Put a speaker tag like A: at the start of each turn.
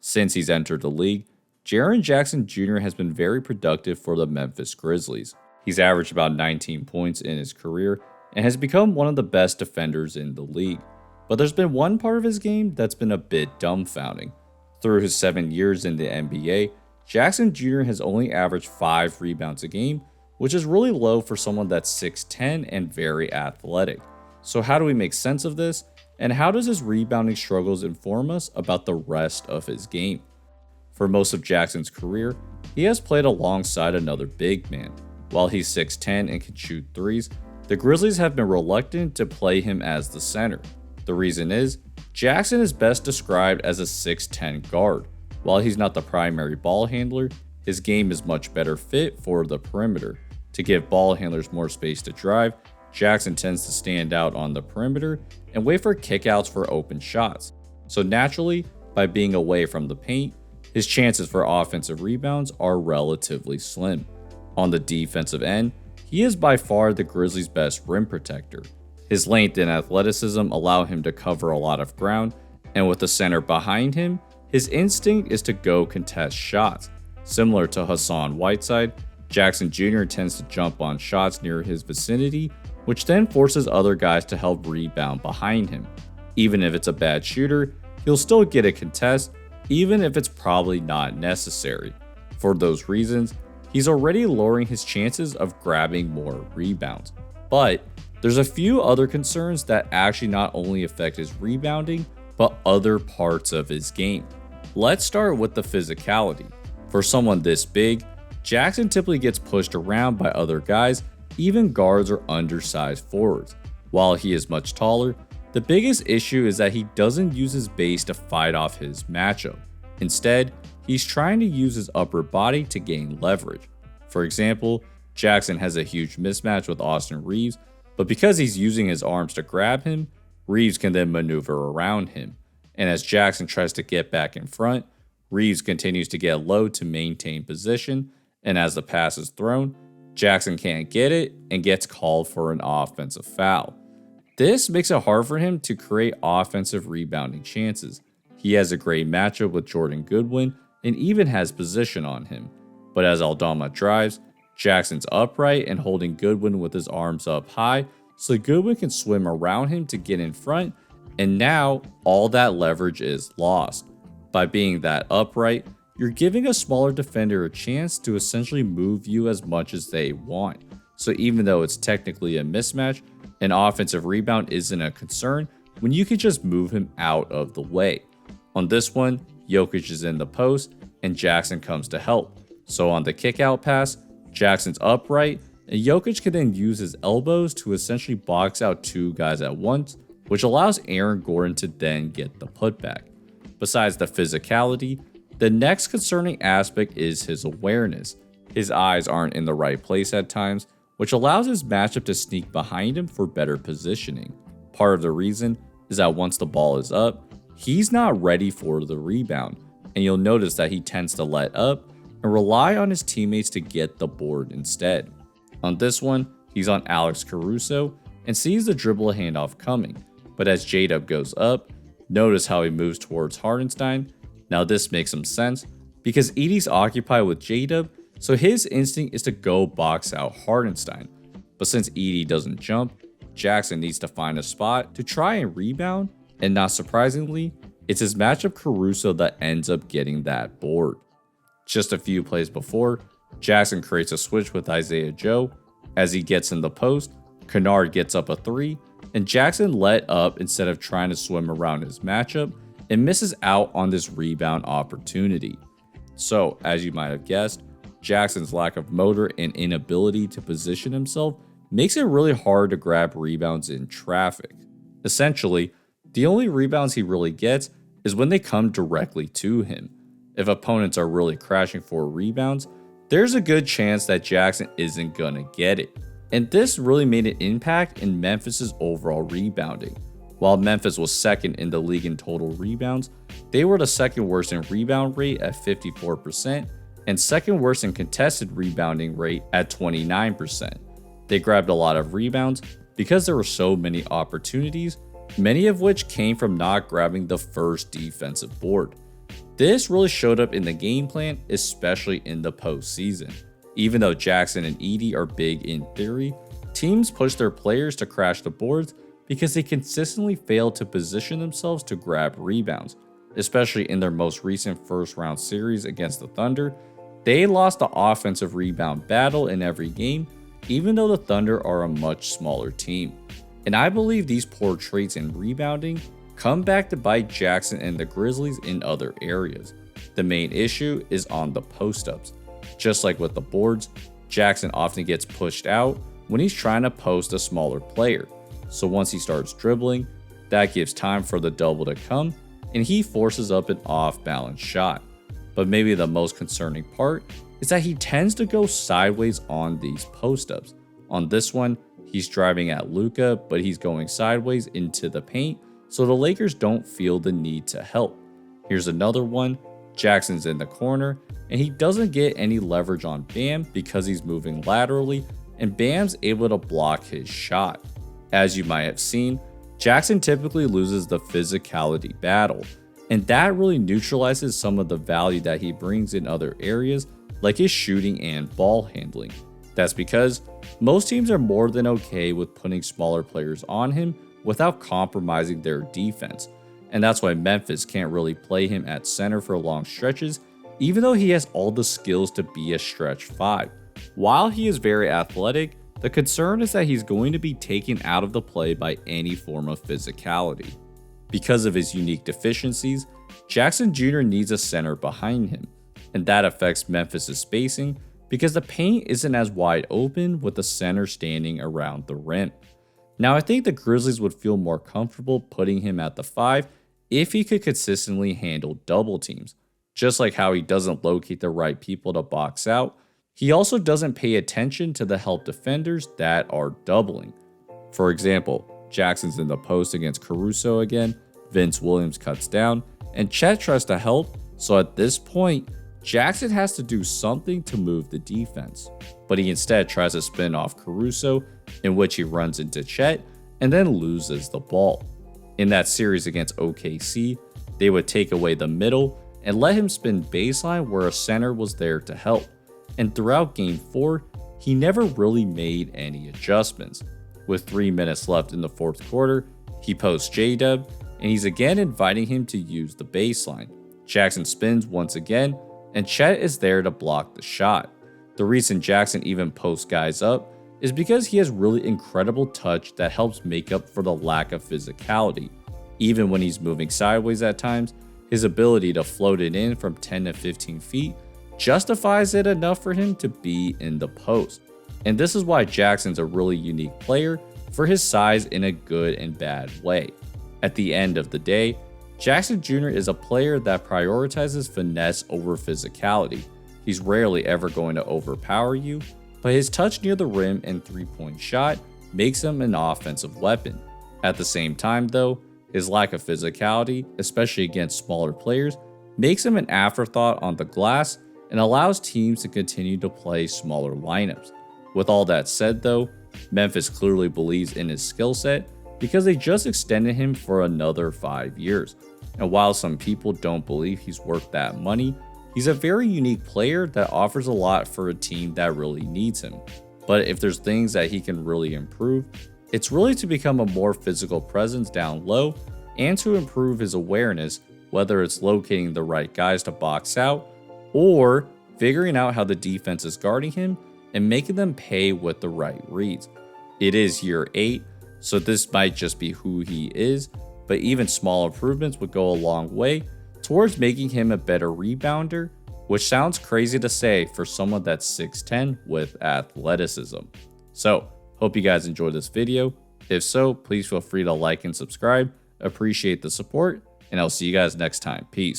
A: Since he's entered the league, Jaren Jackson Jr. has been very productive for the Memphis Grizzlies. He's averaged about 19 points in his career and has become one of the best defenders in the league. But there's been one part of his game that's been a bit dumbfounding. Through his 7 years in the NBA, Jackson Jr. has only averaged 5 rebounds a game, which is really low for someone that's 6'10 and very athletic. So how do we make sense of this? And how does his rebounding struggles inform us about the rest of his game? For most of Jackson's career, he has played alongside another big man. While he's 6'10 and can shoot threes, the Grizzlies have been reluctant to play him as the center. The reason is, Jackson is best described as a 6'10 guard. While he's not the primary ball handler, his game is much better fit for the perimeter. To give ball handlers more space to drive, Jackson tends to stand out on the perimeter and wait for kickouts for open shots. So naturally, by being away from the paint, his chances for offensive rebounds are relatively slim. On the defensive end, he is by far the Grizzlies' best rim protector. His length and athleticism allow him to cover a lot of ground, and with the center behind him, his instinct is to go contest shots. Similar to Hassan Whiteside, Jackson Jr. tends to jump on shots near his vicinity, which then forces other guys to help rebound behind him. Even if it's a bad shooter, he'll still get a contest, even if it's probably not necessary. For those reasons, he's already lowering his chances of grabbing more rebounds. But there's a few other concerns that actually not only affect his rebounding, but other parts of his game. Let's start with the physicality. For someone this big, Jackson typically gets pushed around by other guys, even guards or undersized forwards. While he is much taller, the biggest issue is that he doesn't use his base to fight off his matchup. Instead, he's trying to use his upper body to gain leverage. For example, Jackson has a huge mismatch with Austin Reeves, but because he's using his arms to grab him, Reeves can then maneuver around him. And as Jackson tries to get back in front, Reeves continues to get low to maintain position, and as the pass is thrown, Jackson can't get it and gets called for an offensive foul. This makes it hard for him to create offensive rebounding chances. He has a great matchup with Jordan Goodwin and even has position on him. But as Aldama drives, Jackson's upright and holding Goodwin with his arms up high so Goodwin can swim around him to get in front, and now all that leverage is lost. By being that upright, you're giving a smaller defender a chance to essentially move you as much as they want. So even though it's technically a mismatch, an offensive rebound isn't a concern when you can just move him out of the way. On this one, Jokic is in the post and Jackson comes to help. So on the kickout pass, Jackson's upright and Jokic can then use his elbows to essentially box out 2 guys at once, which allows Aaron Gordon to then get the putback. Besides the physicality, the next concerning aspect is his awareness. His eyes aren't in the right place at times, which allows his matchup to sneak behind him for better positioning. Part of the reason is that once the ball is up, he's not ready for the rebound, and you'll notice that he tends to let up and rely on his teammates to get the board instead. On this one, he's on Alex Caruso and sees the dribble handoff coming, but as J-Dub goes up, notice how he moves towards Hartenstein. Now this makes some sense because Edey's occupied with J-Dub, so his instinct is to go box out Hartenstein. But since Edey doesn't jump, Jackson needs to find a spot to try and rebound, and not surprisingly, it's his matchup Caruso that ends up getting that board. Just a few plays before, Jackson creates a switch with Isaiah Joe. As he gets in the post, Kennard gets up a 3, and Jackson let up instead of trying to swim around his matchup and misses out on this rebound opportunity. So, as you might have guessed, Jackson's lack of motor and inability to position himself makes it really hard to grab rebounds in traffic. Essentially, the only rebounds he really gets is when they come directly to him. If opponents are really crashing for rebounds, there's a good chance that Jackson isn't gonna get it. And this really made an impact in Memphis's overall rebounding. While Memphis was second in the league in total rebounds, they were the second worst in rebound rate at 54% and second worst in contested rebounding rate at 29%. They grabbed a lot of rebounds because there were so many opportunities, many of which came from not grabbing the first defensive board. This really showed up in the game plan, especially in the postseason. Even though Jackson and Edey are big in theory, teams push their players to crash the boards because they consistently fail to position themselves to grab rebounds. Especially in their most recent first round series against the Thunder, they lost the offensive rebound battle in every game, even though the Thunder are a much smaller team. And I believe these poor traits in rebounding come back to bite Jackson and the Grizzlies in other areas. The main issue is on the post-ups. Just like with the boards, Jackson often gets pushed out when he's trying to post a smaller player. So once he starts dribbling, that gives time for the double to come, and he forces up an off-balance shot. But maybe the most concerning part is that he tends to go sideways on these post-ups. On this one, he's driving at Luka, but he's going sideways into the paint, so the Lakers don't feel the need to help. Here's another one. Jackson's in the corner, and he doesn't get any leverage on Bam because he's moving laterally, and Bam's able to block his shot. As you might have seen, Jackson typically loses the physicality battle, and that really neutralizes some of the value that he brings in other areas like his shooting and ball handling. That's because most teams are more than okay with putting smaller players on him without compromising their defense, and that's why Memphis can't really play him at center for long stretches, even though he has all the skills to be a stretch 5. While he is very athletic, the concern is that he's going to be taken out of the play by any form of physicality. Because of his unique deficiencies, Jackson Jr. needs a center behind him, and that affects Memphis' spacing because the paint isn't as wide open with the center standing around the rim. Now, I think the Grizzlies would feel more comfortable putting him at the 5 if he could consistently handle double teams. Just like how he doesn't locate the right people to box out, he also doesn't pay attention to the help defenders that are doubling. For example, Jackson's in the post against Caruso again, Vince Williams cuts down, and Chet tries to help, so at this point, Jackson has to do something to move the defense. But he instead tries to spin off Caruso, in which he runs into Chet and then loses the ball. In that series against OKC, they would take away the middle and let him spin baseline where a center was there to help. And throughout Game 4, he never really made any adjustments. With 3 minutes left in the fourth quarter, he posts J-Dub, and he's again inviting him to use the baseline. Jackson spins once again, and Chet is there to block the shot. The reason Jackson even posts guys up is because he has really incredible touch that helps make up for the lack of physicality. Even when he's moving sideways at times, his ability to float it in from 10 to 15 feet justifies it enough for him to be in the post. And this is why Jackson's a really unique player for his size in a good and bad way. At the end of the day, Jackson Jr. is a player that prioritizes finesse over physicality. He's rarely ever going to overpower you, but his touch near the rim and three-point shot makes him an offensive weapon. At the same time though, his lack of physicality, especially against smaller players, makes him an afterthought on the glass and allows teams to continue to play smaller lineups. With all that said though, Memphis clearly believes in his skill set because they just extended him for another 5 years. And while some people don't believe he's worth that money, he's a very unique player that offers a lot for a team that really needs him. But if there's things that he can really improve, it's really to become a more physical presence down low and to improve his awareness, whether it's locating the right guys to box out or figuring out how the defense is guarding him and making them pay with the right reads. It is year 8, so this might just be who he is, but even small improvements would go a long way towards making him a better rebounder, which sounds crazy to say for someone that's 6'10 with athleticism. So, hope you guys enjoyed this video. If so, please feel free to like and subscribe. Appreciate the support, and I'll see you guys next time. Peace.